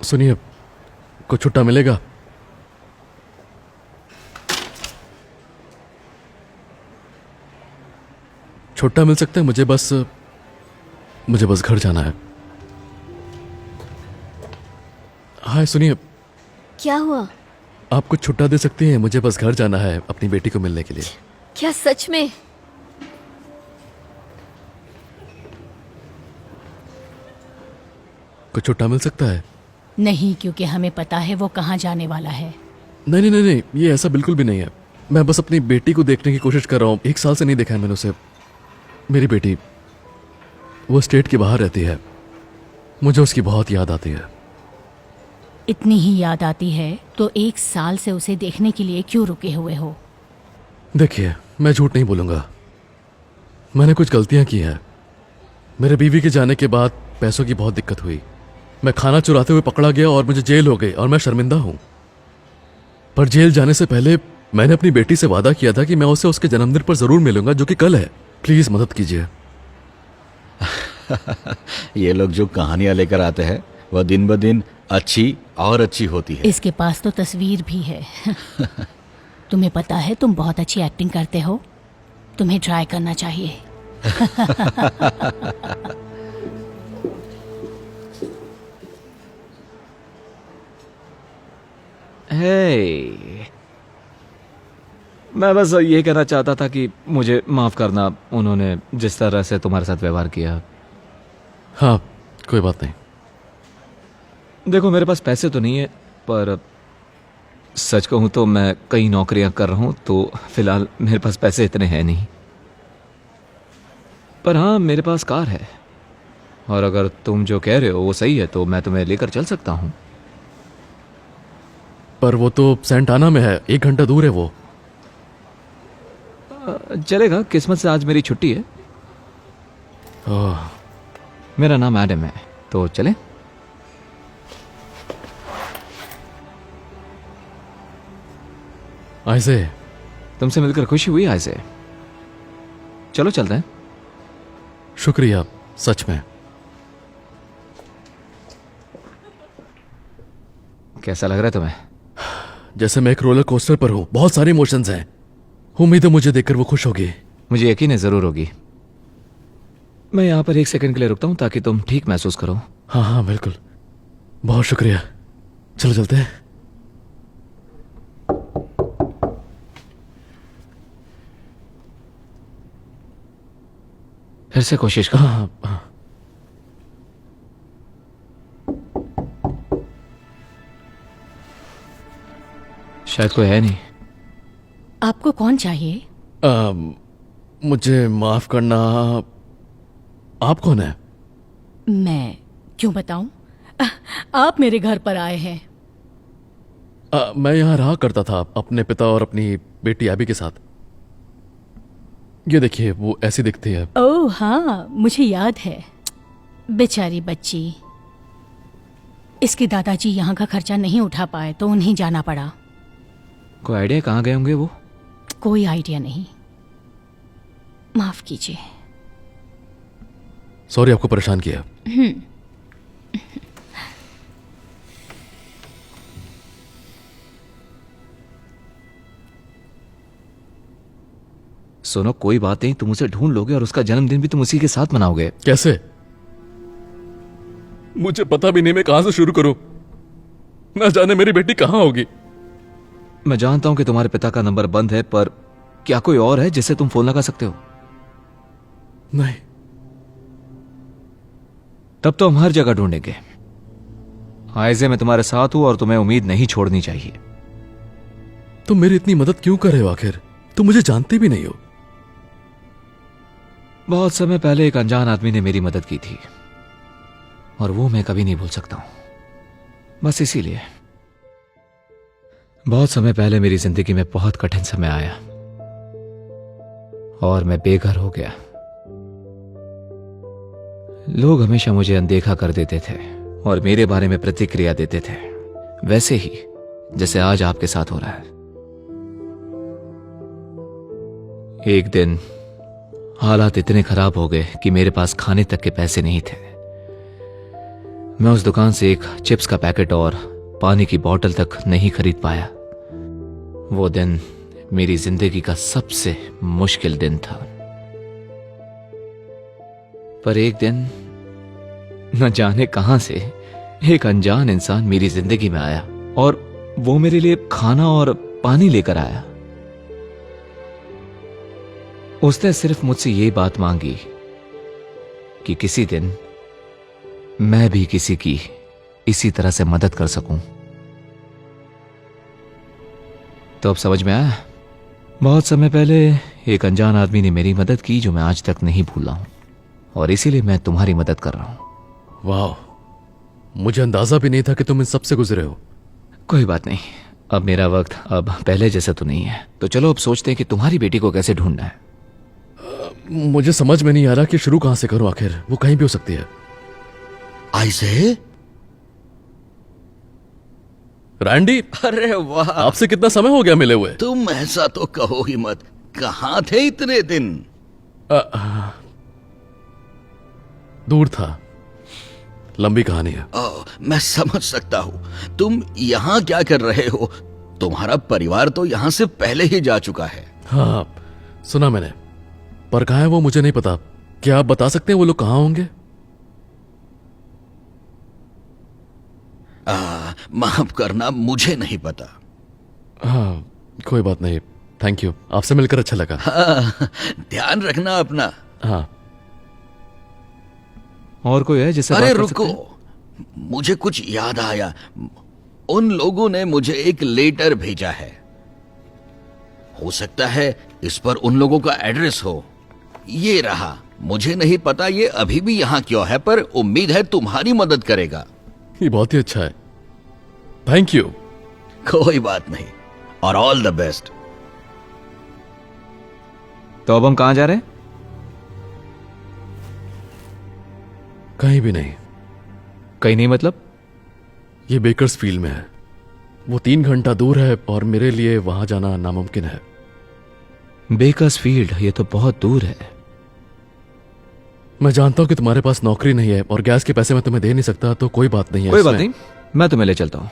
सुनिए, कुछ छुट्टा मिलेगा? छुट्टा मिल सकता है? मुझे बस घर जाना है। हाय, सुनिए, क्या हुआ? आप कुछ छुट्टा दे सकती हैं? मुझे बस घर जाना है अपनी बेटी को मिलने के लिए। क्या सच में? कुछ छुट्टा मिल सकता है? नहीं, क्योंकि हमें पता है वो कहाँ जाने वाला है। नहीं नहीं नहीं नहीं, ये ऐसा बिल्कुल भी नहीं है। मैं बस अपनी बेटी को देखने की कोशिश कर रहा हूँ। 1 साल से नहीं देखा है मैंने उसे। मेरी बेटी, वो स्टेट के बाहर रहती है। मुझे उसकी बहुत याद आती है। इतनी ही याद आती है तो 1 साल से उसे देखने के लिए क्यों रुके हुए हो? देखिए, मैं झूठ नहीं बोलूंगा, मैंने कुछ गलतियां की हैं। मेरे बीवी के जाने के बाद पैसों की बहुत दिक्कत हुई। मैं खाना चुराते हुए पकड़ा गया और मुझे जेल हो गई और मैं शर्मिंदा हूं। पर जेल जाने से पहले मैंने अपनी बेटी से वादा किया था कि मैं उसे उसके जन्मदिन पर जरूर मिलूंगा, जो कि कल है। प्लीज मदद कीजिए। ये लोग जो कहानियां लेकर आते हैं वह दिन ब दिन अच्छी और अच्छी होती है। इसके पास तो तस्वीर भी है। तुम्हें पता है तुम बहुत अच्छी एक्टिंग करते हो, तुम्हें ट्राई करना चाहिए। हे, मैं बस ये कहना चाहता था कि मुझे माफ करना, उन्होंने जिस तरह से तुम्हारे साथ व्यवहार किया। हाँ, कोई बात नहीं। देखो, मेरे पास पैसे तो नहीं है, पर सच कहूं तो मैं कई नौकरियां कर रहा हूं, तो फिलहाल मेरे पास पैसे इतने हैं नहीं। पर हाँ, मेरे पास कार है, और अगर तुम जो कह रहे हो वो सही है तो मैं तुम्हें लेकर चल सकता हूं। पर वो तो सेंटाना में है, 1 घंटा दूर है वो। चलेगा, किस्मत से आज मेरी छुट्टी है। ओह, मेरा नाम एडम है, तो चलें? ऐसे तुमसे मिलकर खुशी हुई ऐसे। चलो चलते हैं। शुक्रिया, सच में। कैसा लग रहा है तुम्हें? जैसे मैं एक रोलर कोस्टर पर हूं, बहुत सारे इमोशंस हैं। उम्मीद है मुझे देखकर वो खुश होगी। मुझे यकीन है जरूर होगी। मैं यहाँ पर 1 सेकंड के लिए रुकता हूँ ताकि तुम ठीक महसूस करो। हाँ हाँ, बिल्कुल। बहुत शुक्रिया। चलो चलते हैं। फिर से कोशिश करो। हाँ हाँ। शायद कोई है नहीं। आपको कौन चाहिए? मुझे माफ करना। आप कौन है? मैं क्यों बताऊं? आप मेरे घर पर आए हैं। मैं यहाँ रहा करता था अपने पिता और अपनी बेटी एबी के साथ। ये देखिए, वो ऐसी दिखती है। ओह हाँ, मुझे याद है। बेचारी बच्ची। इसके दादाजी यहाँ का खर्चा नहीं उठा पाए तो उन्हें जाना पड़ा। कोई आइडिया कहाँ गए होंगे वो? कोई आइडिया नहीं। माफ कीजिए। सॉरी आपको परेशान किया। सुनो, कोई बात नहीं, तुम उसे ढूंढ लोगे और उसका जन्मदिन भी तुम उसी के साथ मनाओगे। कैसे? मुझे पता भी नहीं मैं कहां से शुरू करूं। ना जाने मेरी बेटी कहां होगी। मैं जानता हूं कि तुम्हारे पिता का नंबर बंद है, पर क्या कोई और है जिससे तुम फोन लगा सकते हो? नहीं। तब तो हम हर जगह ढूंढेंगे। आइजे, मैं तुम्हारे साथ हूं और तुम्हें उम्मीद नहीं छोड़नी चाहिए। तुम मेरी इतनी मदद क्यों कर रहे हो? आखिर तुम मुझे जानते भी नहीं हो। बहुत समय पहले एक अनजान आदमी ने मेरी मदद की थी, और वो मैं कभी नहीं भूल सकता हूं। बस इसीलिए। बहुत समय पहले मेरी जिंदगी में बहुत कठिन समय आया और मैं बेघर हो गया। लोग हमेशा मुझे अनदेखा कर देते थे और मेरे बारे में प्रतिक्रिया देते थे, वैसे ही जैसे आज आपके साथ हो रहा है। एक दिन हालात इतने खराब हो गए कि मेरे पास खाने तक के पैसे नहीं थे। मैं उस दुकान से एक चिप्स का पैकेट और पानी की बोतल तक नहीं खरीद पाया। वो दिन मेरी जिंदगी का सबसे मुश्किल दिन था। पर एक दिन न जाने कहां से एक अनजान इंसान मेरी जिंदगी में आया और वो मेरे लिए खाना और पानी लेकर आया। उसने सिर्फ मुझसे ये बात मांगी कि किसी दिन मैं भी किसी की इसी तरह से मदद कर सकूं। तो अब समझ में आया, बहुत समय पहले एक अनजान आदमी ने मेरी मदद की जो मैं आज तक नहीं भूला हूं, और इसीलिए मैं तुम्हारी मदद कर रहा हूं। वाह, मुझे अंदाजा भी नहीं था कि तुम इन सब से गुजरे हो। कोई बात नहीं, अब मेरा वक्त अब पहले जैसा तो नहीं है। तो चलो अब सोचते हैं कि तुम्हारी बेटी को कैसे ढूंढना है। मुझे समझ में नहीं आ रहा कि शुरू कहां से करूं। आखिर वो कहीं भी हो सकती है। ऐसे? रैंडी, अरे वाह, आपसे कितना समय हो गया मिले हुए? तुम ऐसा तो कहो ही मत। कहाँ थे इतने दिन? दूर था, लंबी कहानी है। मैं समझ सकता हूं। तुम यहाँ क्या कर रहे हो? तुम्हारा परिवार तो यहाँ से पहले ही जा चुका है। हाँ, सुना मैंने, पर कहाँ है वो मुझे नहीं पता। क्या आप बता सकते हैं वो लोग कहाँ होंगे? माफ करना, मुझे नहीं पता। हाँ, कोई बात नहीं। थैंक यू, आपसे मिलकर अच्छा लगा। ध्यान रखना अपना। हाँ। और कोई है जिससे अरे बात कर रुको, सकते हैं? मुझे कुछ याद आया। उन लोगों ने मुझे एक लेटर भेजा है। हो सकता है इस पर उन लोगों का एड्रेस हो। ये रहा। मुझे नहीं पता ये अभी भी यहाँ क्यों है, पर उम्मीद है तुम्हारी मदद करेगा। ये बहुत ही अच्छा है, थैंक यू। कोई बात नहीं, और ऑल द बेस्ट। तो अब हम कहां जा रहे हैं? कहीं भी नहीं। कहीं नहीं मतलब? ये बेकर्स फील्ड में है। वो 3 घंटा दूर है और मेरे लिए वहां जाना नामुमकिन है। बेकर्स फील्ड, ये तो बहुत दूर है। मैं जानता हूं कि तुम्हारे पास नौकरी नहीं है और गैस के पैसे मैं तुम्हें दे नहीं सकता, तो कोई बात नहीं है। कोई बात इसमें- नहीं, मैं तुम्हें ले चलता हूं।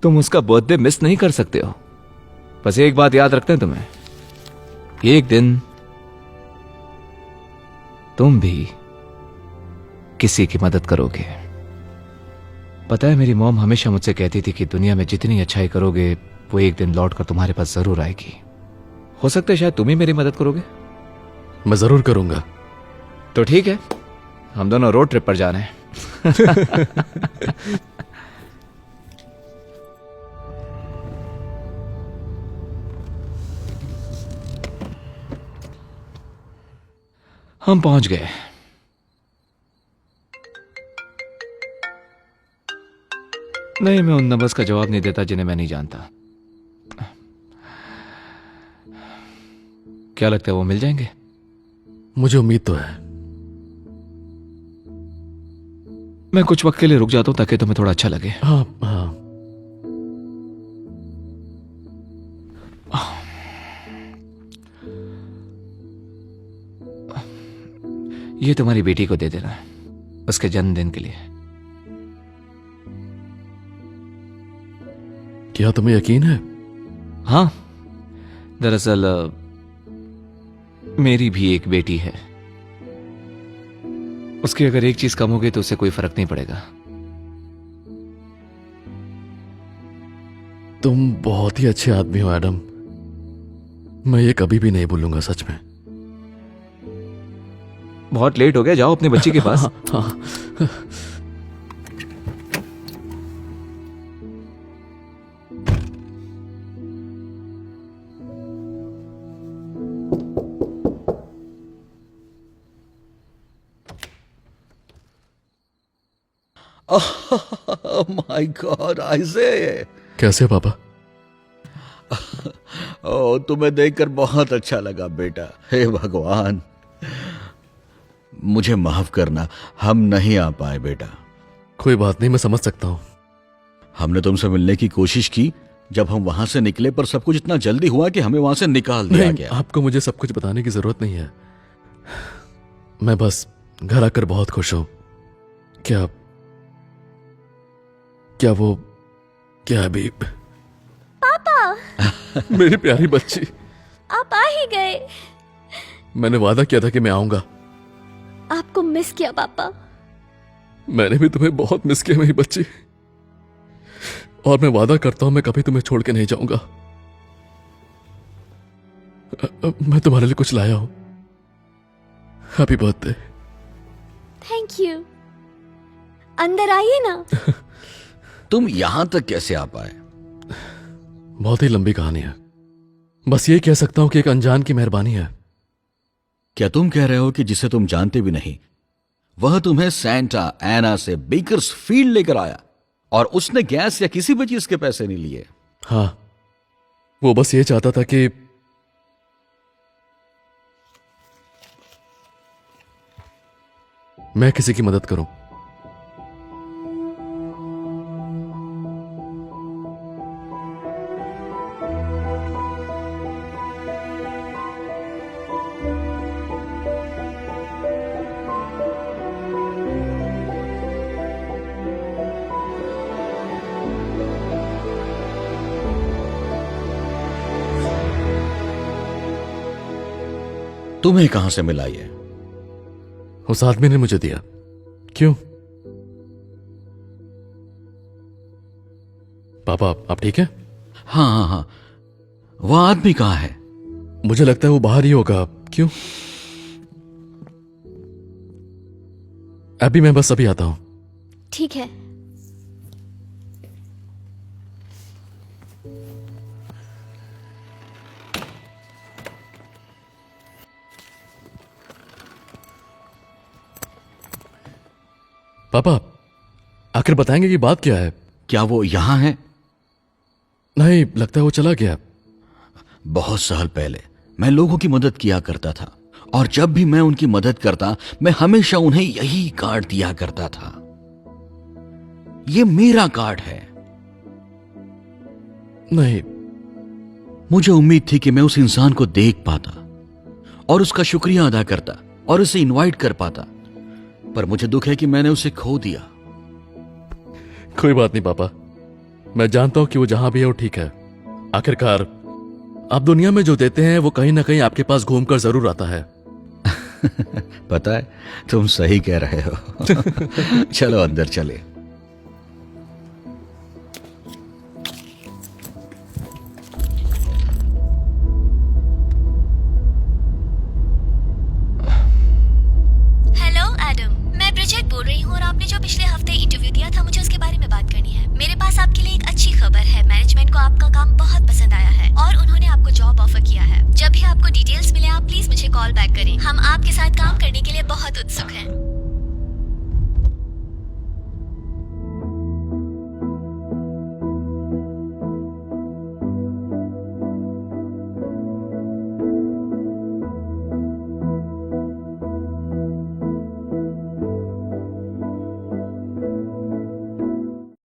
तुम उसका बर्थडे मिस नहीं कर सकते हो। बस एक बात याद रखते हैं तुम्हें, एक दिन तुम भी किसी की मदद करोगे। पता है, मेरी मॉम हमेशा मुझसे कहती थी कि दुनिया में जितनी अच्छाई करोगे वो एक दिन लौट कर तुम्हारे पास जरूर आएगी। हो सकता है शायद तुम ही मेरी मदद करोगे। मैं जरूर करूंगा। तो ठीक है, हम दोनों रोड ट्रिप पर जा रहे हैं। हम पहुंच गए। नहीं, मैं उन नंबर्स का जवाब नहीं देता जिन्हें मैं नहीं जानता। क्या लगता है वो मिल जाएंगे? मुझे उम्मीद तो है। मैं कुछ वक्त के लिए रुक जाता हूं ताकि तुम्हें थोड़ा अच्छा लगे। हाँ हाँ। ये तुम्हारी बेटी को दे देना, उसके जन्मदिन के लिए। क्या तुम्हें यकीन है? हाँ, दरअसल मेरी भी एक बेटी है। उसकी अगर एक चीज कम हो गई तो उसे कोई फर्क नहीं पड़ेगा। तुम बहुत ही अच्छे आदमी हो एडम। मैं ये कभी भी नहीं भूलूंगा, सच में। बहुत लेट हो गया, जाओ अपने बच्ची के पास। हाँ। माय गॉड, ऐसे? कैसे हो पापा? ओ, तुम्हें देखकर बहुत अच्छा लगा बेटा। हे भगवान, मुझे माफ करना, हम नहीं आ पाए बेटा। कोई बात नहीं, मैं समझ सकता हूँ। हमने तुमसे मिलने की कोशिश की जब हम वहां से निकले, पर सब कुछ इतना जल्दी हुआ कि हमें वहां से निकाल दिया नहीं, गया। आपको मुझे सब कुछ बताने की जरूरत नहीं है। मैं बस घर आकर बहुत खुश हूं। क्या क्या अभी मेरी प्यारी बच्ची, आप आ ही गए। मैंने वादा किया था कि मैं आऊंगा। आपको मिस किया पापा। मैंने भी तुम्हें बहुत मिस किया मेरी बच्ची, और मैं वादा करता हूं मैं कभी तुम्हें छोड़ के नहीं जाऊंगा। मैं तुम्हारे लिए कुछ लाया हूं। Happy birthday. Thank you. अंदर आइए ना। तुम यहां तक कैसे आ पाए? बहुत ही लंबी कहानी है, बस ये कह सकता हूं कि एक अनजान की मेहरबानी है। क्या तुम कह रहे हो कि जिसे तुम जानते भी नहीं वह तुम्हें सेंटा एना से बेकर्स फील्ड लेकर आया और उसने गैस या किसी भी चीज के पैसे नहीं लिए? हाँ, वो बस ये चाहता था कि मैं किसी की मदद करूं। तुम्हें कहां से मिला ये? उस आदमी ने मुझे दिया। क्यों पापा, आप ठीक हैं? हाँ हाँ हाँ, वह आदमी कहां है? मुझे लगता है वो बाहर ही होगा। क्यों? अभी मैं बस अभी आता हूं। ठीक है। पापा, आखिर बताएंगे कि बात क्या है? क्या वो यहां है? नहीं, लगता है वो चला गया। बहुत साल पहले मैं लोगों की मदद किया करता था और जब भी मैं उनकी मदद करता मैं हमेशा उन्हें यही कार्ड दिया करता था। ये मेरा कार्ड है। नहीं, मुझे उम्मीद थी कि मैं उस इंसान को देख पाता और उसका शुक्रिया अदा करता और उसे इनवाइट कर पाता, पर मुझे दुख है कि मैंने उसे खो दिया। कोई बात नहीं पापा, मैं जानता हूं कि वो जहां भी है वो ठीक है। आखिरकार आप दुनिया में जो देते हैं वो कहीं ना कहीं आपके पास घूमकर जरूर आता है। पता है, तुम सही कह रहे हो। चलो अंदर चले। हेलो एडम, मैं ब्रिजेट बोल रही हूँ और आपने जो पिछले हफ्ते इंटरव्यू दिया था मुझे उसके बारे में बात करनी है। मेरे पास आपके लिए एक अच्छी खबर है। मैनेजमेंट को आपका काम बहुत पसंद आया है और उन्होंने आपको जॉब ऑफर किया है। जब भी आपको डिटेल्स मिले आप प्लीज मुझे कॉल बैक करें। हम आपके साथ काम करने के लिए बहुत उत्सुक हैं।